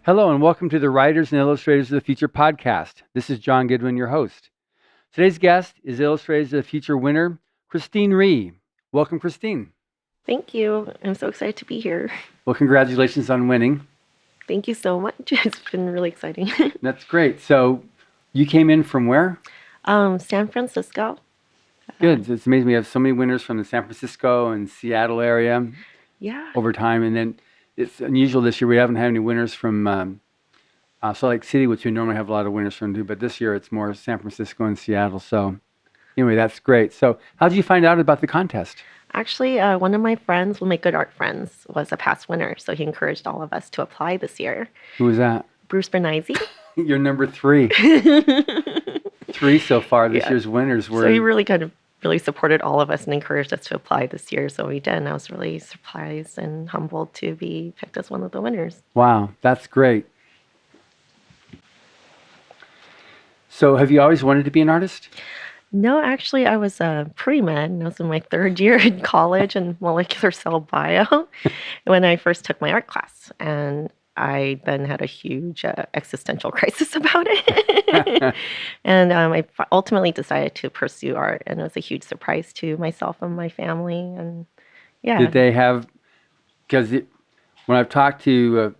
Hello and welcome to the Writers and Illustrators of the Future podcast. This is John Goodwin, your host. Today's guest is Illustrators of the Future winner, Rhee. Welcome, Christine. Thank you. I'm so excited to be here. Well, congratulations on winning. Thank you so much. It's been really exciting. That's great. So you came in from where? San Francisco. Good. It's amazing. We have so many winners from the San Francisco and Seattle area over time. And then it's unusual this year. We haven't had any winners from Salt Lake City, which we normally have a lot of winners from, but this year it's more San Francisco and Seattle. So anyway, that's great. So how did you find out about the contest? Actually, one of my friends, one of my good art friends, was a past winner. So he encouraged all of us to apply this year. Who was that? Bruce Bernizzi. You're number 3. 3 so far this year's winners were. So he really supported all of us and encouraged us to apply this year. So we did. And I was really surprised and humbled to be picked as one of the winners. Wow, that's great. So have you always wanted to be an artist? No, actually, I was a pre-med. I was in my 3rd year in college in molecular cell bio when I first took my art class. And I then had a huge existential crisis about it. And I ultimately decided to pursue art. And it was a huge surprise to myself and my family. And yeah. Did they have, because when I've talked to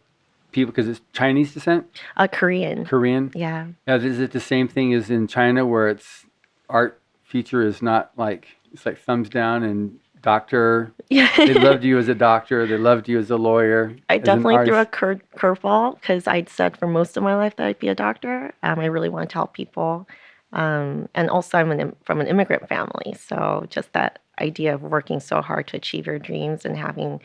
people, because it's Chinese descent? Korean. Korean? Yeah. Is it the same thing as in China where it's art feature is not like, it's like thumbs down and doctor? Yeah. They loved you as a doctor. They loved you as a lawyer. I definitely threw a curveball because I'd said for most of my life that I'd be a doctor. I really want to help people. And also I'm from an immigrant family. So just that idea of working so hard to achieve your dreams and having,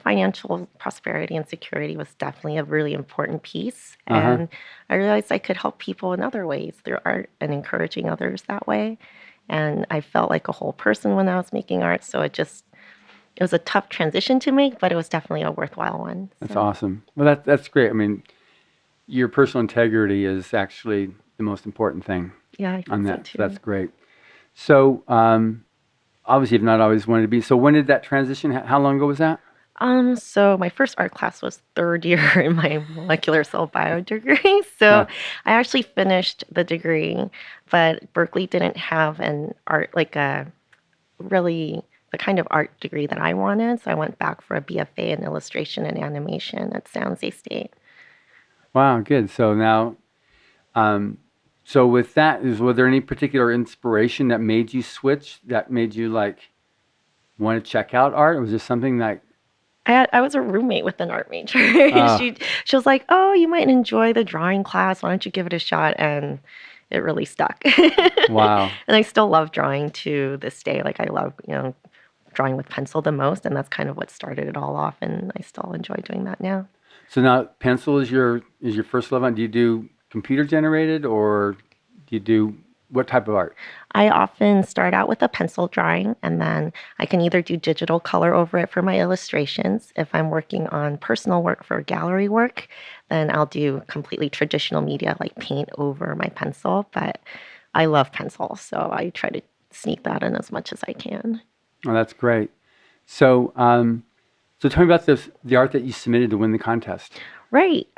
financial prosperity and security was definitely a really important piece. And I realized I could help people in other ways through art and encouraging others that way. And I felt like a whole person when I was making art. So it was a tough transition to make, but it was definitely a worthwhile one. That's awesome. Well, that's great. I mean, your personal integrity is actually the most important thing. Yeah, I think on that. so too. So that's great. So obviously you've not always wanted to be. So when did that transition? How long ago was that? So my first art class was 3rd year in my molecular cell bio degree. So I actually finished the degree, but Berkeley didn't have an art, really the kind of art degree that I wanted. So I went back for a BFA in illustration and animation at San Jose State. Wow, good. So now, so with that, was there any particular inspiration that made you switch, that made you want to check out art? Or was there something like... I was a roommate with an art major. She was like, "Oh, you might enjoy the drawing class. Why don't you give it a shot?" And it really stuck. Wow. And I still love drawing to this day. I love, drawing with pencil the most, and that's kind of what started it all off. And I still enjoy doing that now. So now pencil is your first love. Do you do computer generated or do you do what type of art? I often start out with a pencil drawing, and then I can either do digital color over it for my illustrations. If I'm working on personal work for gallery work, then I'll do completely traditional media like paint over my pencil. But I love pencil, so I try to sneak that in as much as I can. Oh, that's great. So, so tell me about the art that you submitted to win the contest. Right.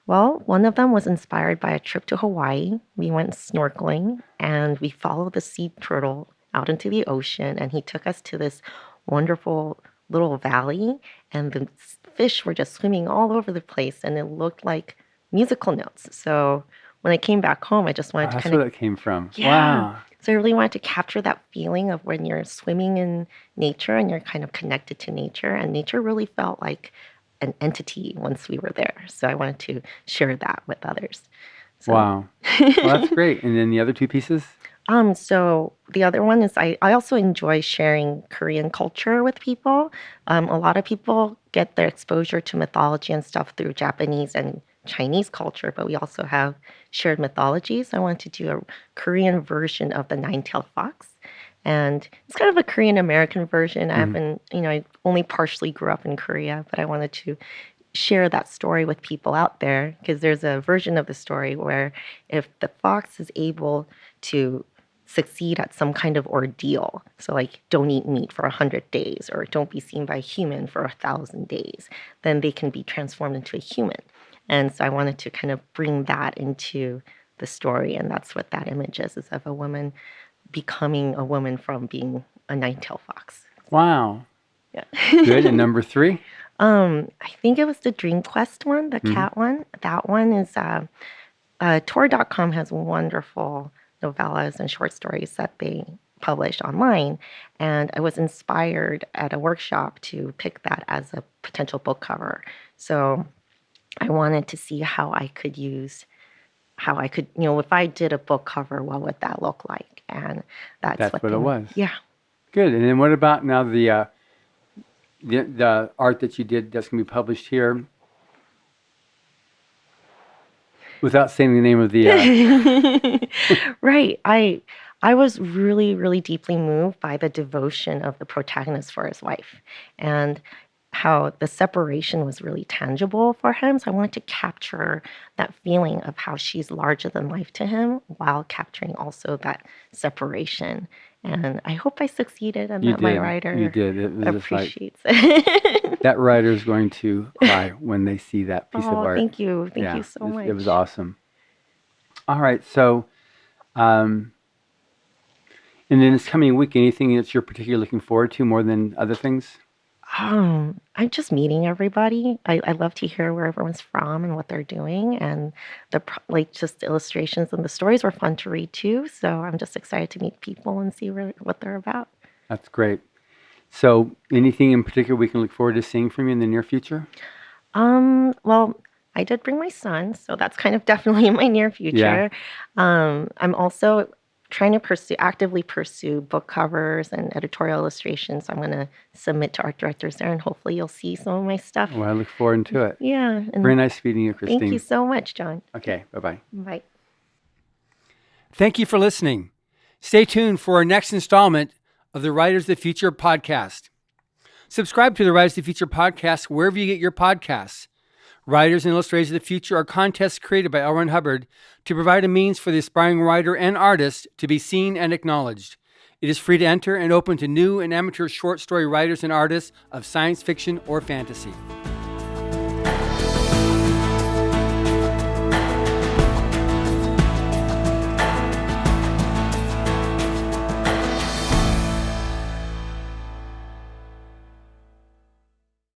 Well, one of them was inspired by a trip to Hawaii. We went snorkeling and we followed the sea turtle out into the ocean, and he took us to this wonderful little valley, and the fish were just swimming all over the place, and it looked like musical notes. So when I came back home, I just wanted to that's where that came from. Yeah. Wow. So I really wanted to capture that feeling of when you're swimming in nature and you're kind of connected to nature, and nature really felt like an entity once we were there. So I wanted to share that with others. So. Wow. Well, that's great. And then the other 2 pieces? So the other one is I also enjoy sharing Korean culture with people. A lot of people get their exposure to mythology and stuff through Japanese and Chinese culture, but we also have shared mythologies. I wanted to do a Korean version of the nine-tailed fox. And it's kind of a Korean American version. I only partially grew up in Korea, but I wanted to share that story with people out there, because there's a version of the story where if the fox is able to succeed at some kind of ordeal, so like don't eat meat for 100 days or don't be seen by a human for 1,000 days, then they can be transformed into a human. And so I wanted to kind of bring that into the story. And that's what that image is of a woman becoming a woman from being a nine-tailed fox. Wow. Yeah. Good. And number 3? I think it was the Dream Quest one, the cat one. That one is Tor.com has wonderful novellas and short stories that they published online. And I was inspired at a workshop to pick that as a potential book cover. So I wanted to see how I could, if I did a book cover, what would that look like? And that's what it was. Yeah. Good. And then what about now the art that you did that's going to be published here? Without saying the name of the... Right. I was really, really deeply moved by the devotion of the protagonist for his wife and how the separation was really tangible for him. So I wanted to capture that feeling of how she's larger than life to him while capturing also that separation. And I hope I succeeded and that my writer You did. It was appreciates it. That writer's going to cry when they see that piece of art. Thank you. Thank you so much. It was awesome. All right. So, and then this coming week, anything that you're particularly looking forward to more than other things? I'm just meeting everybody. I love to hear where everyone's from and what they're doing, and just the illustrations and the stories were fun to read too. So I'm just excited to meet people and see what they're about. That's great. So anything in particular we can look forward to seeing from you in the near future? Well, I did bring my son, so that's kind of definitely in my near future. Yeah. I'm also trying to actively pursue book covers and editorial illustrations. I'm going to submit to art directors there, and hopefully you'll see some of my stuff. Well, I look forward to it. Yeah. Very nice meeting you, Christine. Thank you so much, John. Okay, bye-bye. Bye. Thank you for listening. Stay tuned for our next installment of the Writers of the Future podcast. Subscribe to the Writers of the Future podcast wherever you get your podcasts. Writers and Illustrators of the Future are contests created by L. Ron Hubbard to provide a means for the aspiring writer and artist to be seen and acknowledged. It is free to enter and open to new and amateur short story writers and artists of science fiction or fantasy.